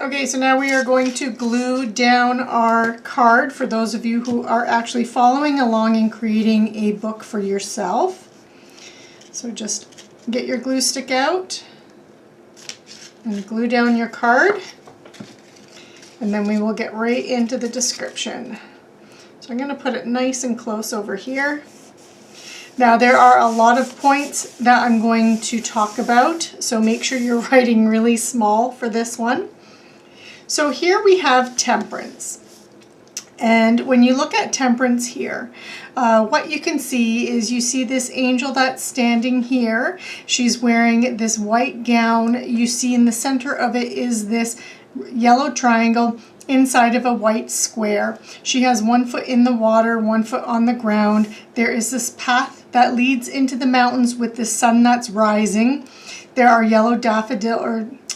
Okay, so now we are going to glue down our card for those of you who are actually following along and creating a book for yourself. So just get your glue stick out and glue down your card, and then we will get right into the description. So I'm going to put it nice and close over here. Now there are a lot of points that I'm going to talk about, so make sure you're writing really small for this one. So here we have Temperance. And when you look at Temperance here, what you can see is you see this angel that's standing here. She's wearing this white gown. You see in the center of it is this yellow triangle inside of a white square. She has 1 foot in the water, 1 foot on the ground. There is this path that leads into the mountains with the sun that's rising. There are yellow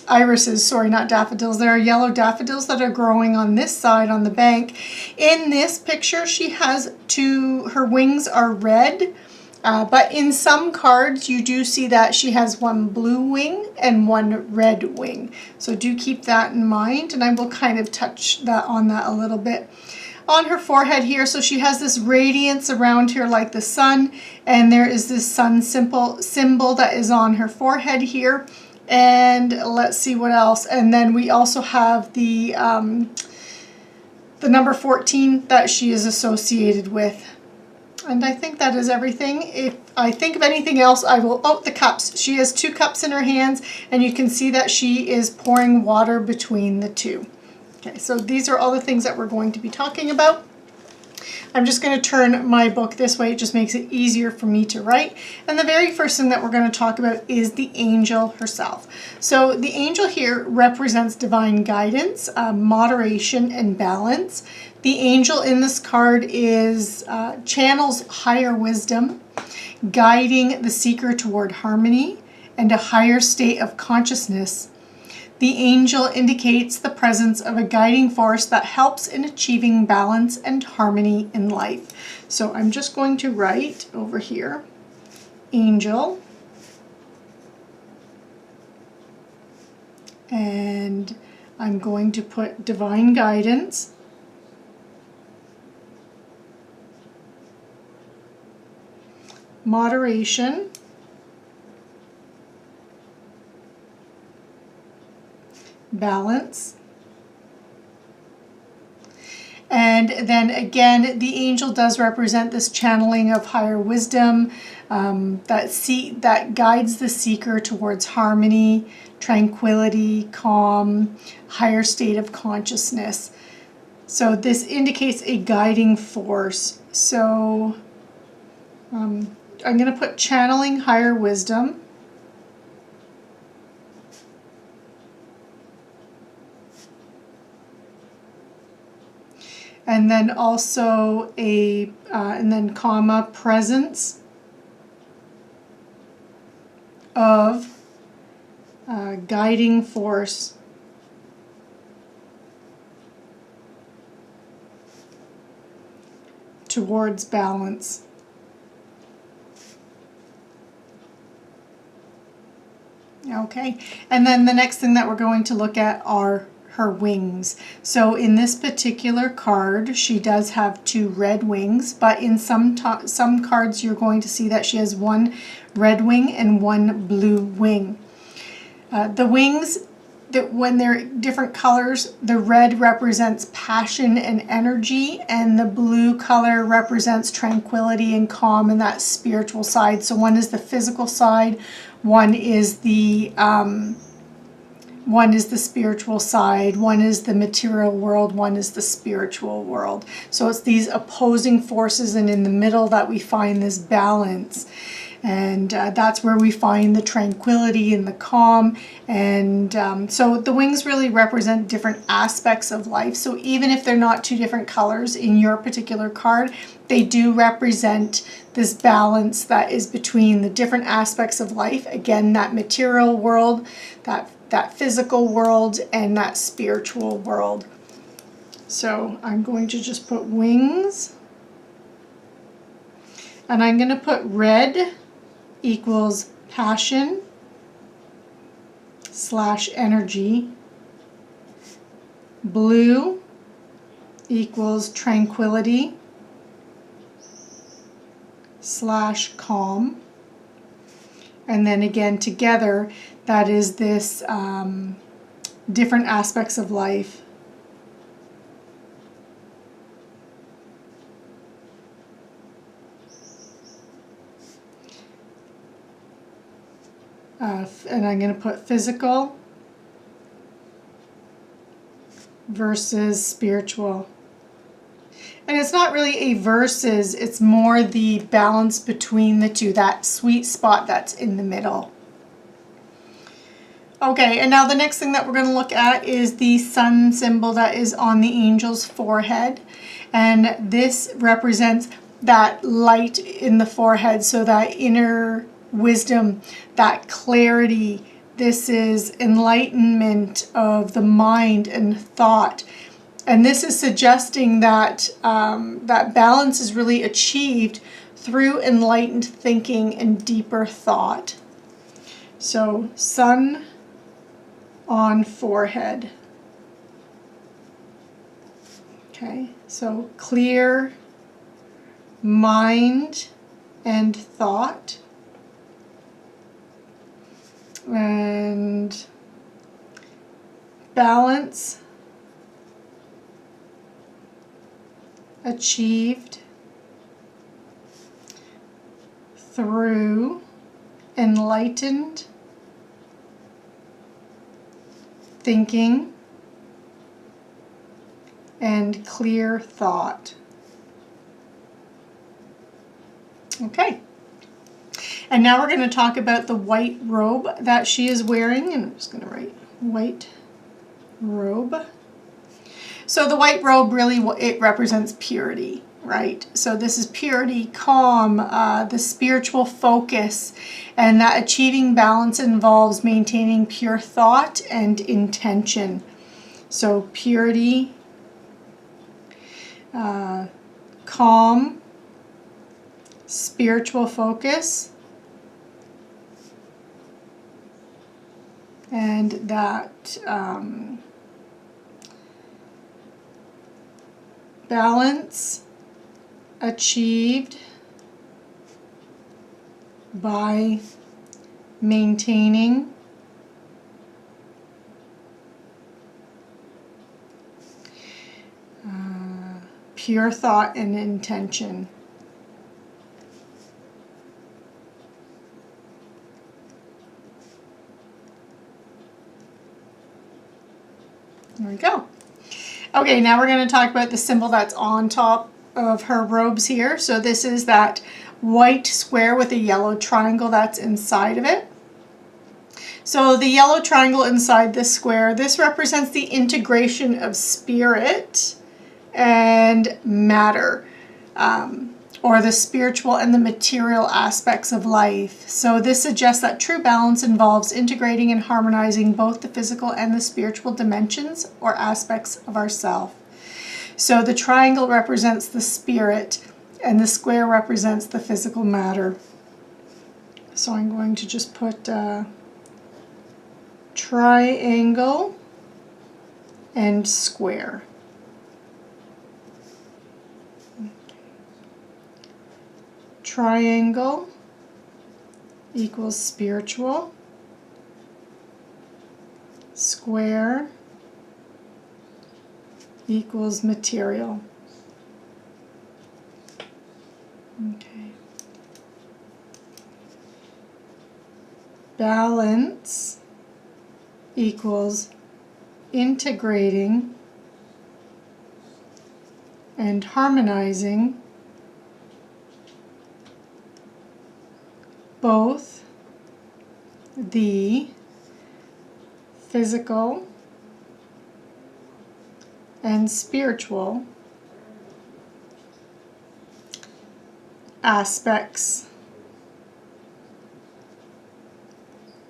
irises, sorry, not daffodils. There are yellow daffodils that are growing on this side on the bank. In this picture, she has her wings are red, but in some cards you do see that she has 1 blue wing and 1 red wing. So do keep that in mind, and I will kind of touch on that a little bit. On her forehead here, so she has this radiance around here like the sun, and there is this sun symbol that is on her forehead here. And let's see what else. And then we also have the number 14 that she is associated with. And I think that is everything. If I think of anything else, I will... Oh, the cups. She has 2 cups in her hands, and you can see that she is pouring water between the 2. Okay, so these are all the things that we're going to be talking about. I'm just going to turn my book this way. It just makes it easier for me to write. And the very first thing that we're going to talk about is the angel herself. So the angel here represents divine guidance, moderation, and balance. The angel in this card channels higher wisdom, guiding the seeker toward harmony and a higher state of consciousness. The angel indicates the presence of a guiding force that helps in achieving balance and harmony in life. So I'm just going to write over here, angel, and I'm going to put divine guidance, moderation, balance. And then again, the angel does represent this channeling of higher wisdom that guides the seeker towards harmony, tranquility, calm, higher state of consciousness. So this indicates a guiding force. So I'm going to put channeling higher wisdom. And then also and then comma, presence of guiding force towards balance. Okay, and then the next thing that we're going to look at are her wings. So in this particular card, she does have 2 red wings, but in some cards you're going to see that she has 1 red wing and 1 blue wing. The wings, when they're different colors, the red represents passion and energy, and the blue color represents tranquility and calm and that spiritual side. So one is the physical side, one is the spiritual side, one is the material world, one is the spiritual world. So it's these opposing forces, and in the middle that we find this balance. And that's where we find the tranquility and the calm. And so the wings really represent different aspects of life. So even if they're not 2 different colors in your particular card, they do represent this balance that is between the different aspects of life. Again, that material world, that physical world, and that spiritual world. So I'm going to just put wings, and I'm going to put red equals passion / energy Blue equals tranquility / calm. And then again together, that is this different aspects of life. And I'm going to put physical versus spiritual. And it's not really a versus, it's more the balance between the two, that sweet spot that's in the middle. Okay, and now the next thing that we're going to look at is the sun symbol that is on the angel's forehead. And this represents that light in the forehead, so that inner wisdom, that clarity. This is enlightenment of the mind and thought. And this is suggesting that that balance is really achieved through enlightened thinking and deeper thought. So sun on forehead. Okay, so clear mind and thought. And balance achieved through enlightened thinking and clear thought. Okay. And now we're going to talk about the white robe that she is wearing. And I'm just going to write white robe. So the white robe really, it represents purity, right? So this is purity, calm, the spiritual focus, and that achieving balance involves maintaining pure thought and intention. So purity, calm, spiritual focus, and that balance achieved by maintaining pure thought and intention. There we go. Okay, now we're going to talk about the symbol that's on top of her robes here. So this is that white square with a yellow triangle that's inside of it. So the yellow triangle inside this square, this represents the integration of spirit and matter, or the spiritual and the material aspects of life. So this suggests that true balance involves integrating and harmonizing both the physical and the spiritual dimensions or aspects of ourself. So the triangle represents the spirit and the square represents the physical matter. So I'm going to just put triangle and square. Triangle equals spiritual. Square equals material. Okay. Balance equals integrating and harmonizing both the physical and spiritual aspects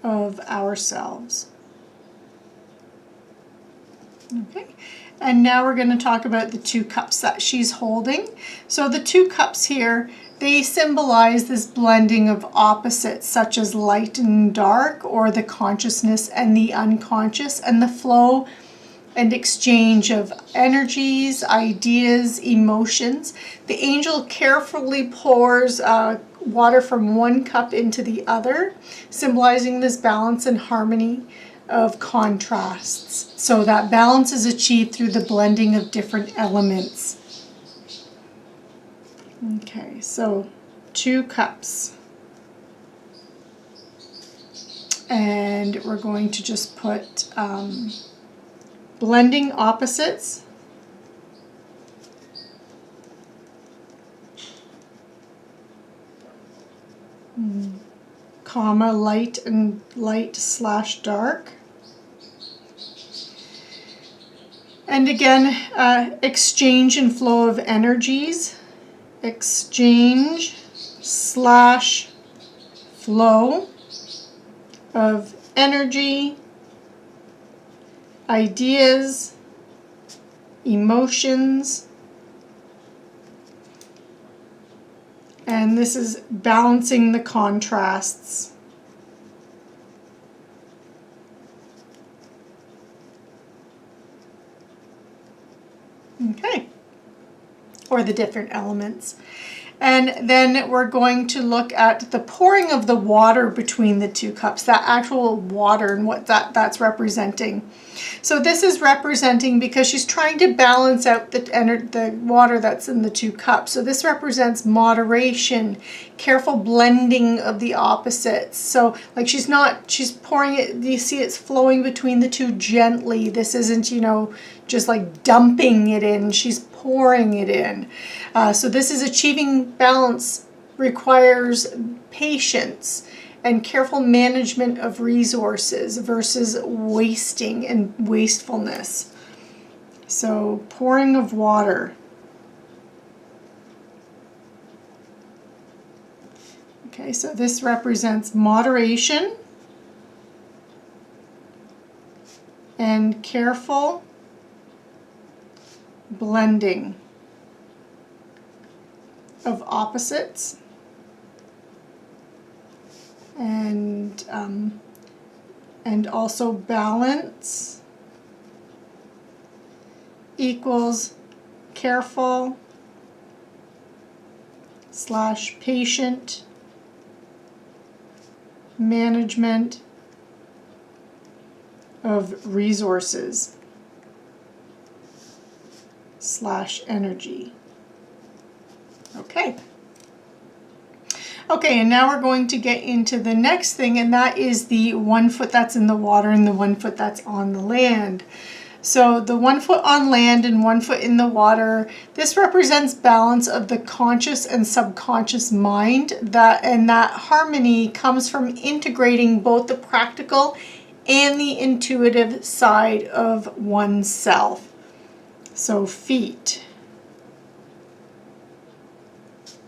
of ourselves. Okay, and now we're going to talk about the two cups that she's holding. So the two cups here, they symbolize this blending of opposites such as light and dark, or the consciousness and the unconscious, and the flow and exchange of energies, ideas, emotions. The angel carefully pours water from one cup into the other, symbolizing this balance and harmony of contrasts. So that balance is achieved through the blending of different elements. Okay, so 2 cups. And we're going to just put blending opposites. Comma, light and light / dark. And again, exchange and flow of energies. Exchange / flow of energy, ideas, emotions, and this is balancing the contrasts. Okay, or the different elements. And then we're going to look at the pouring of the water between the 2 cups, that actual water and what that's representing. So this is representing, because she's trying to balance out the water that's in the 2 cups. So this represents moderation, careful blending of the opposites. So like she's pouring it, you see it's flowing between the 2 gently. This isn't, just like dumping it in. She's pouring it in. So this is achieving balance, requires patience and careful management of resources versus wasting and wastefulness. So pouring of water. Okay, so this represents moderation and careful blending of opposites, and also balance equals careful / patient management of resources / energy. Okay. Okay, and now we're going to get into the next thing, and that is the 1 foot that's in the water and the 1 foot that's on the land. So the 1 foot on land and 1 foot in the water, this represents balance of the conscious and subconscious mind, and that harmony comes from integrating both the practical and the intuitive side of oneself. So feet.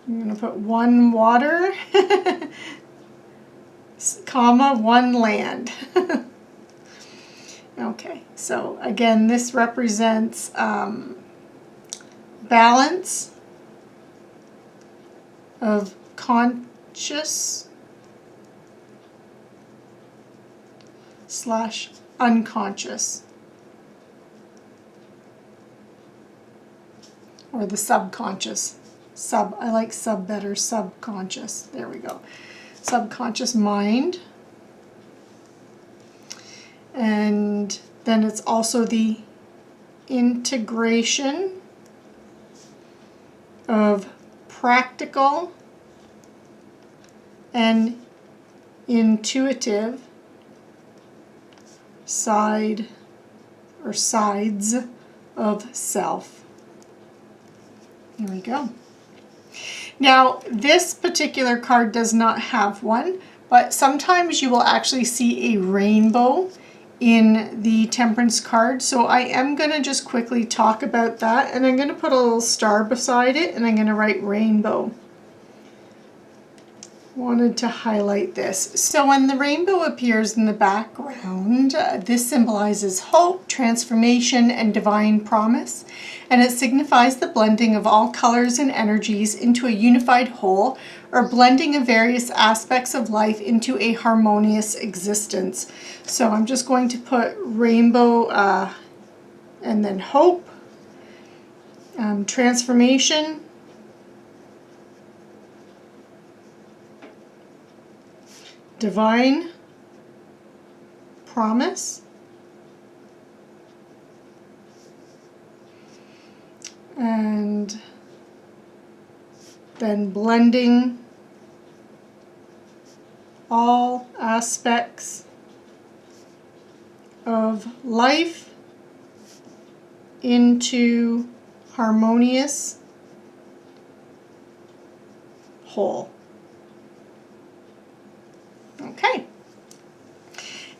I'm going to put 1 water, comma, 1 land. Okay, so again, this represents balance of conscious / unconscious, or the subconscious. I like sub better, subconscious. There we go. Subconscious mind. And then it's also the integration of practical and intuitive side or sides of self. There we go. Now, this particular card does not have one, but sometimes you will actually see a rainbow in the Temperance card. So I am going to just quickly talk about that, and I'm going to put a little star beside it, and I'm going to write rainbow. Wanted to highlight this. So when the rainbow appears in the background, this symbolizes hope, transformation, and divine promise, and it signifies the blending of all colors and energies into a unified whole, or blending of various aspects of life into a harmonious existence. So I'm just going to put rainbow and then hope, transformation, divine promise, and then blending all aspects of life into harmonious whole. Okay.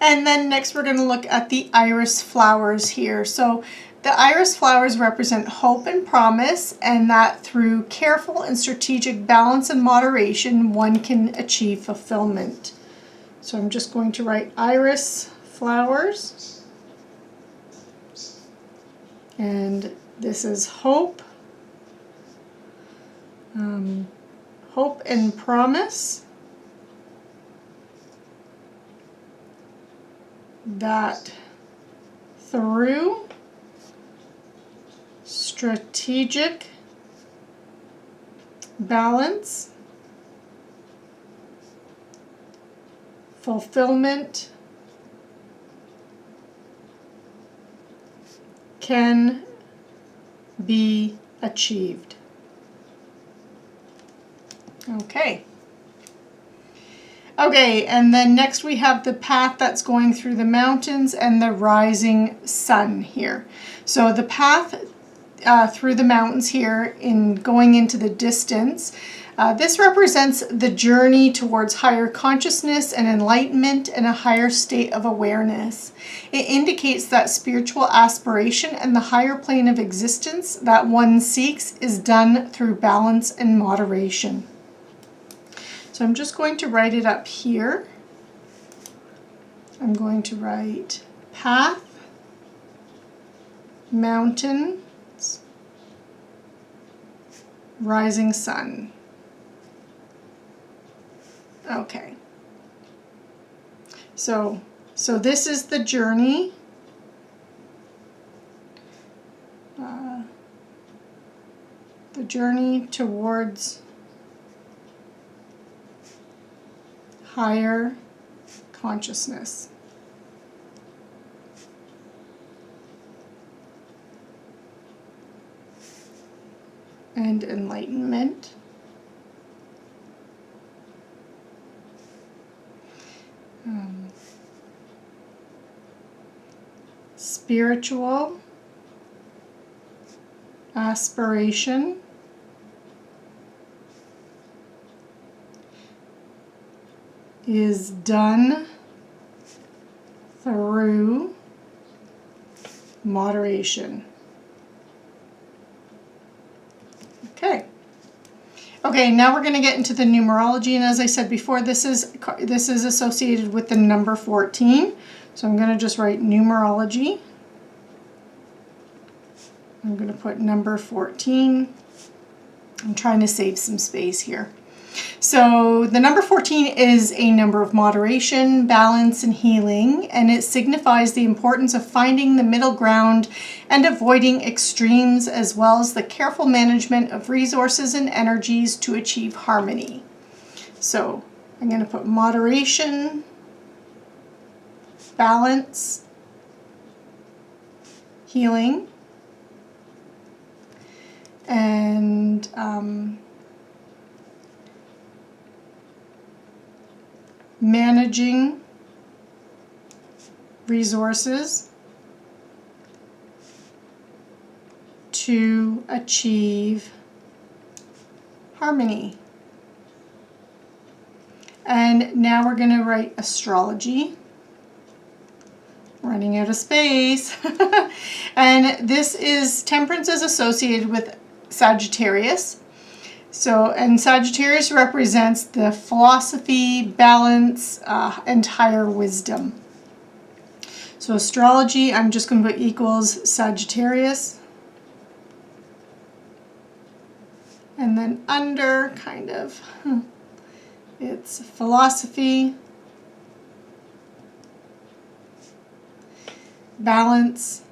And then next we're going to look at the iris flowers here. So the iris flowers represent hope and promise, and that through careful and strategic balance and moderation, one can achieve fulfillment. So I'm just going to write iris flowers. And this is hope, hope and promise, that through strategic balance, fulfillment can be achieved. Okay. Okay, and then next we have the path that's going through the mountains and the rising sun here. So the path through the mountains here in going into the distance, this represents the journey towards higher consciousness and enlightenment and a higher state of awareness. It indicates that spiritual aspiration and the higher plane of existence that one seeks is done through balance and moderation. So I'm just going to write it up here. I'm going to write path, mountains, rising sun. Okay. So this is the journey. The journey towards higher consciousness. And enlightenment. Spiritual aspiration. Is done through moderation. Okay. Okay, now we're going to get into the numerology, and as I said before, this is associated with the number 14. So I'm going to just write numerology. I'm going to put number 14. I'm trying to save some space here. So the number 14 is a number of moderation, balance, and healing, and it signifies the importance of finding the middle ground and avoiding extremes, as well as the careful management of resources and energies to achieve harmony. So I'm going to put moderation, balance, healing, and managing resources to achieve harmony. And now we're going to write astrology. Running out of space. And this is Temperance is associated with Sagittarius. So, and Sagittarius represents the philosophy, balance, and higher wisdom. So astrology, I'm just going to put equals Sagittarius. And then under, kind of, it's philosophy, balance,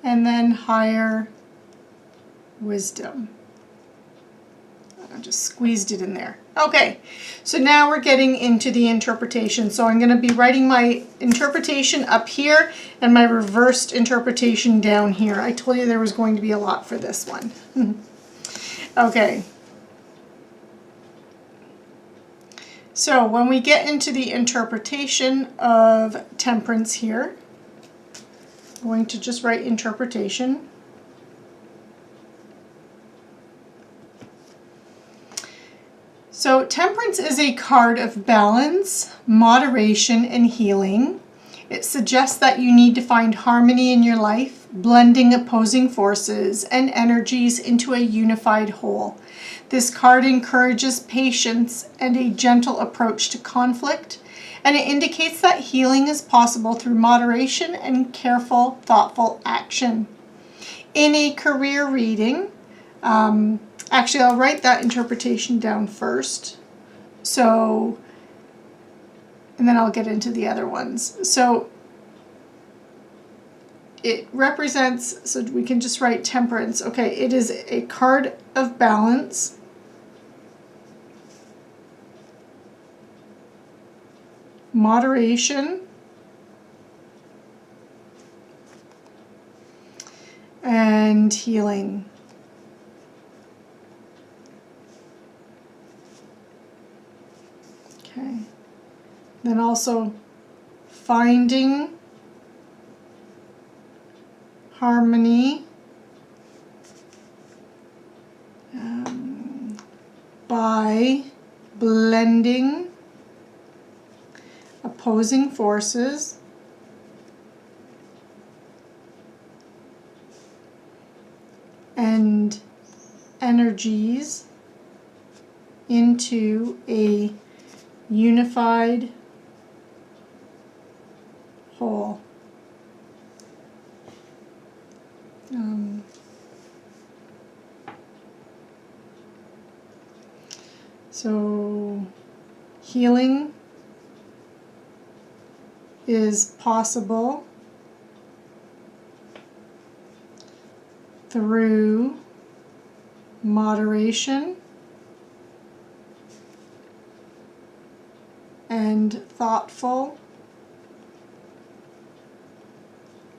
and then higher wisdom. I just squeezed it in there. Okay, so now we're getting into the interpretation. So I'm going to be writing my interpretation up here and my reversed interpretation down here. I told you there was going to be a lot for this one. Okay. So when we get into the interpretation of Temperance here, I'm going to just write interpretation. So Temperance is a card of balance, moderation, and healing. It suggests that you need to find harmony in your life, blending opposing forces and energies into a unified whole. This card encourages patience and a gentle approach to conflict, and it indicates that healing is possible through moderation and careful, thoughtful action. In a career reading, actually, I'll write that interpretation down first. So, and then I'll get into the other ones. So, it represents, so we can just write Temperance. Okay, it is a card of balance. Moderation. And healing. Okay. Then also finding harmony by blending opposing forces and energies into a unified whole. So healing is possible through moderation and thoughtful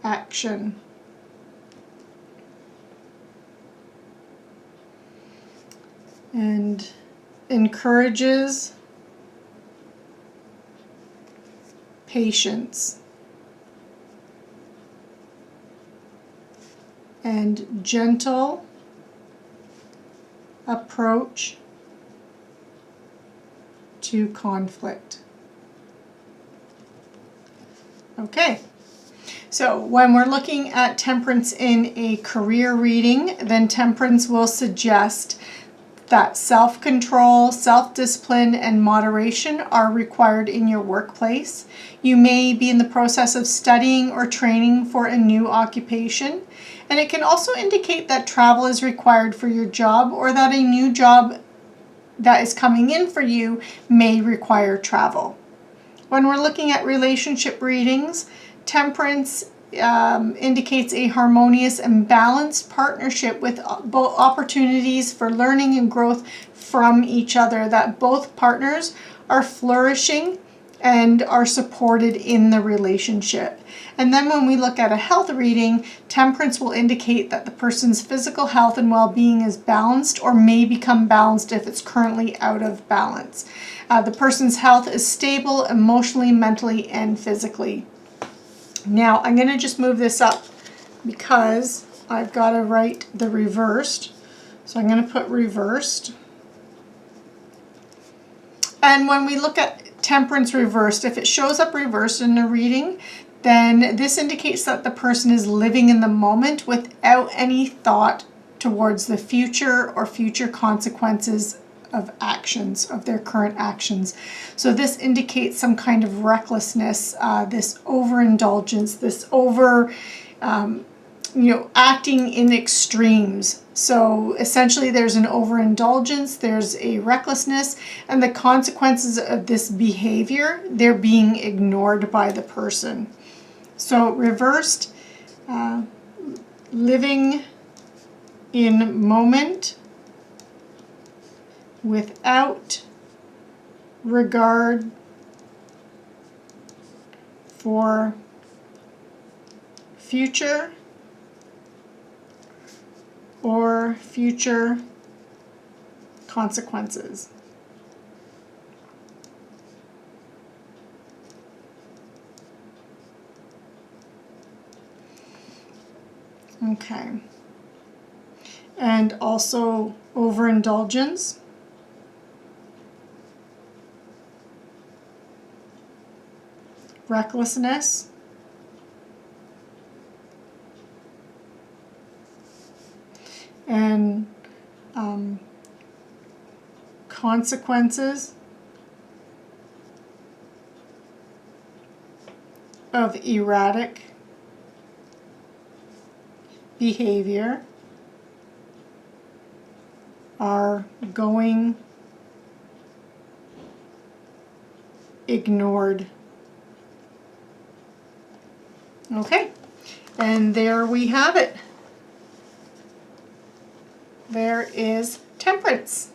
action. And encourages patience and gentle approach to conflict. Okay, so when we're looking at Temperance in a career reading, then Temperance will suggest that self-control, self-discipline, and moderation are required in your workplace. You may be in the process of studying or training for a new occupation, and it can also indicate that travel is required for your job, or that a new job that is coming in for you may require travel. When we're looking at relationship readings, Temperance indicates a harmonious and balanced partnership with both opportunities for learning and growth from each other, that both partners are flourishing and are supported in the relationship. And then when we look at a health reading, Temperance will indicate that the person's physical health and well-being is balanced or may become balanced if it's currently out of balance. The person's health is stable emotionally, mentally, and physically. Now I'm going to just move this up because I've got to write the reversed. So I'm going to put reversed. And when we look at Temperance reversed, if it shows up reversed in the reading, then this indicates that the person is living in the moment without any thought towards the future or future consequences of actions, of their current actions. So this indicates some kind of recklessness, this overindulgence, this acting in extremes. So essentially there's an overindulgence, there's a recklessness, and the consequences of this behavior, they're being ignored by the person. So reversed living in moment without regard for future or future consequences. Okay. And also overindulgence. Recklessness. And consequences of erratic behavior are going ignored. Okay, and there we have it. There is Temperance.